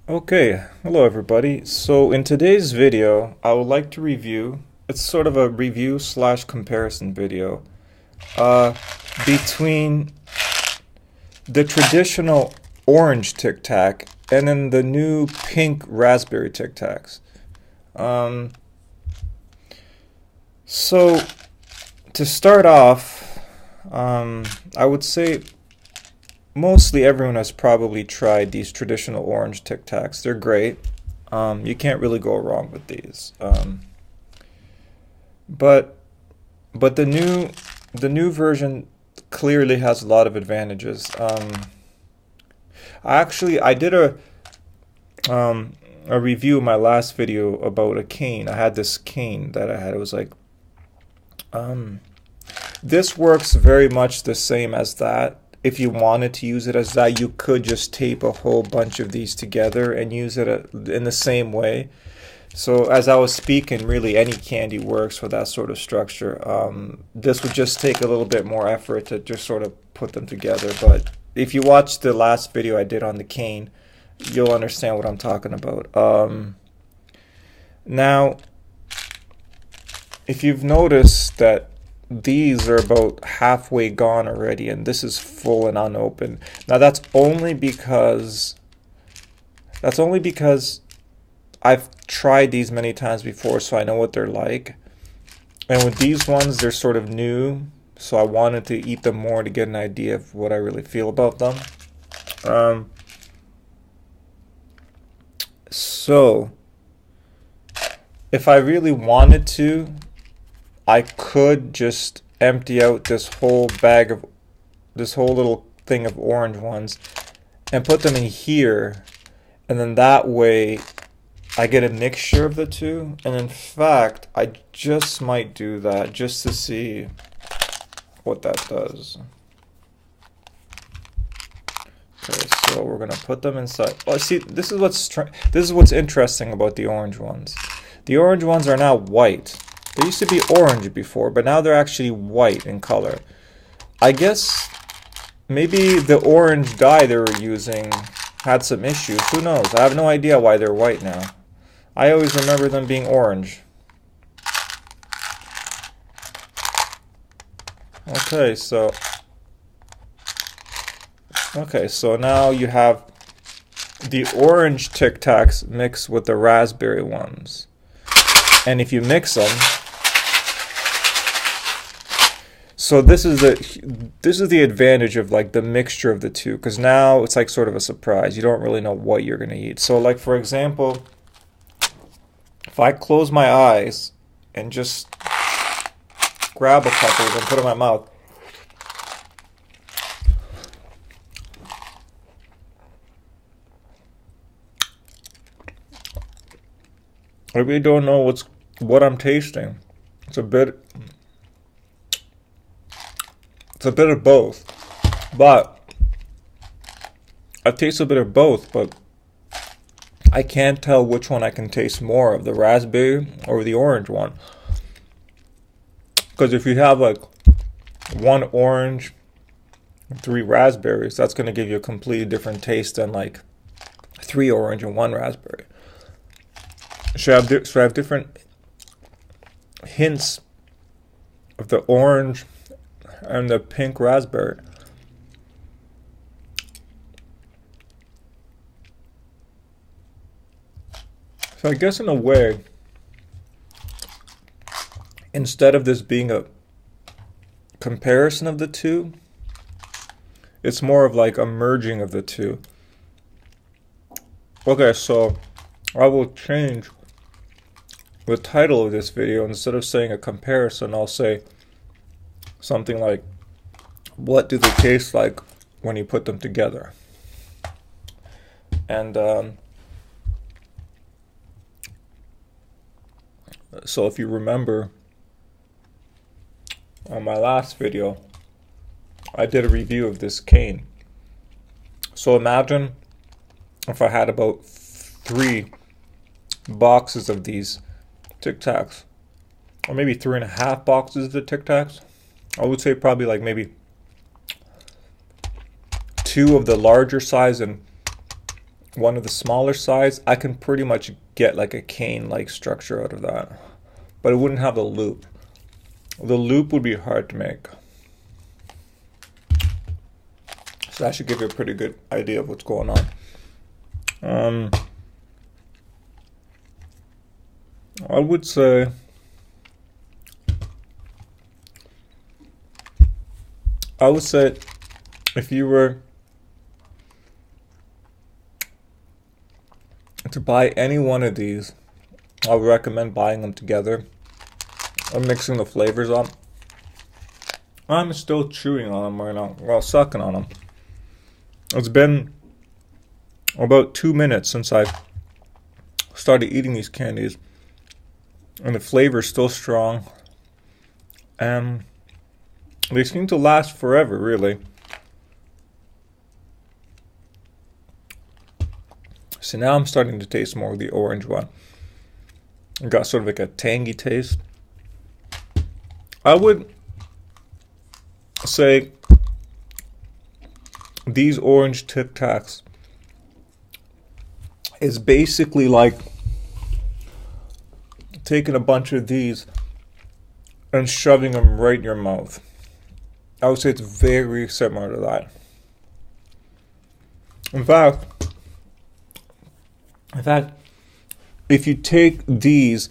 Okay, hello everybody. So in today's video, I would like to review, it's sort of a review slash comparison video, uh, between the traditional orange Tic Tac and then the new pink raspberry Tic Tacs. Um, so to start off, I would say mostly everyone has probably tried these traditional orange Tic Tacs. They're great. You can't really go wrong with these. But but the new version clearly has a lot of advantages. I did a review in my last video about a cane. I had this cane that I had. It was like um, this works very much the same as that. If you wanted to use it as that, you could just tape a whole bunch of these together and use it in the same way. So as I was speaking, really any candy works for that sort of structure. This would just take a little bit more effort to just sort of put them together. But if you watch the last video I did on the cane, you'll understand what I'm talking about. Now, if you've noticed that these are about halfway gone already, and this is full and unopened. Now that's only because I've tried these many times before, so I know what they're like. And with these ones, they're sort of new, so I wanted to eat them more to get an idea of what I really feel about them. Um, so, if I really wanted to, I could just empty out this whole little thing of orange ones and put them in here, and then that way I get a mixture of the two. And in fact, I just might do that just to see what that does. Okay, so we're gonna put them inside. Oh, see, this is what's interesting about the orange ones. The orange ones are now white. They used to be orange before, but now they're actually white in color. I guess maybe the orange dye they were using had some issues. Who knows? I have no idea why they're white now. I always remember them being orange. Okay, so now you have the orange Tic Tacs mixed with the raspberry ones. And if you mix them, so this is the advantage of like the mixture of the two, because now it's like sort of a surprise. You don't really know what you're gonna eat. So like for example, if I close my eyes and just grab a couple and put them in my mouth, I really don't know what I'm tasting. It's a bit of both, but I've tasted a bit of both, but I can't tell which one I can taste more of, the raspberry or the orange one. Because if you have like one orange and three raspberries, that's going to give you a completely different taste than like three orange and one raspberry. So I have different hints of the orange and the pink raspberry. So I guess in a way, instead of this being a comparison of the two, it's more of like a merging of the two. Okay, so I will change the title of this video. Instead of saying a comparison, I'll say something like, what do they taste like when you put them together? And so if you remember, on my last video, I did a review of this cane. So imagine if I had about 3 boxes of these Tic Tacs, or maybe 3.5 boxes of the Tic Tacs. I would say probably like maybe 2 of the larger size and one of the smaller size, I can pretty much get like a cane-like structure out of that. But it wouldn't have the loop. The loop would be hard to make. So that should give you a pretty good idea of what's going on. I would say if you were to buy any one of these, I would recommend buying them together and mixing the flavors up. I'm still chewing on them right now, well, sucking on them. It's been about 2 minutes since I started eating these candies, and the flavor is still strong, and they seem to last forever, really. So now I'm starting to taste more of the orange one. It got sort of like a tangy taste. I would say these orange Tic Tacs is basically like taking a bunch of these and shoving them right in your mouth. I would say it's very similar to that. In fact, if you take these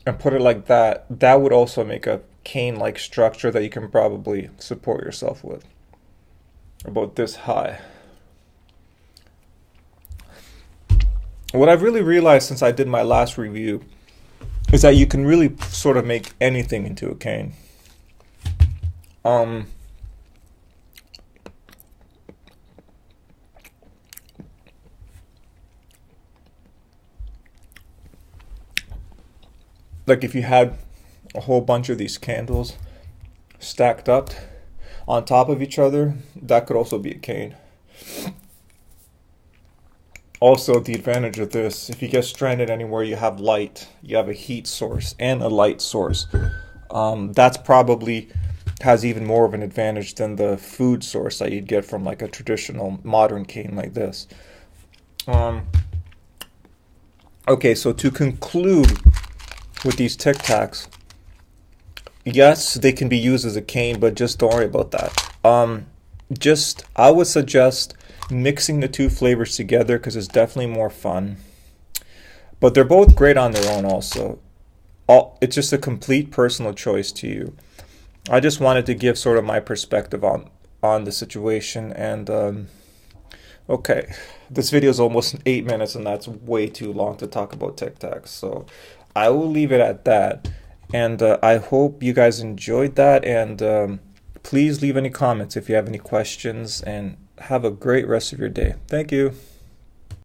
and put it like that, that would also make a cane-like structure that you can probably support yourself with. About this high. What I've really realized since I did my last review is that you can really sort of make anything into a cane. Like if you had a whole bunch of these candles stacked up on top of each other, that could also be a cane. Also, the advantage of this, if you get stranded anywhere, you have light. You have a heat source and a light source. That's probably has even more of an advantage than the food source that you'd get from like a traditional modern cane like this. Okay, so to conclude with these Tic Tacs, yes, they can be used as a cane, but just don't worry about that. I would suggest mixing the two flavors together because it's definitely more fun. But they're both great on their own also. It's just a complete personal choice to you. I just wanted to give sort of my perspective on the situation. And okay, this video is almost 8 minutes, and that's way too long to talk about Tic Tacs. So I will leave it at that. And I hope you guys enjoyed that. And please leave any comments if you have any questions. And have a great rest of your day. Thank you.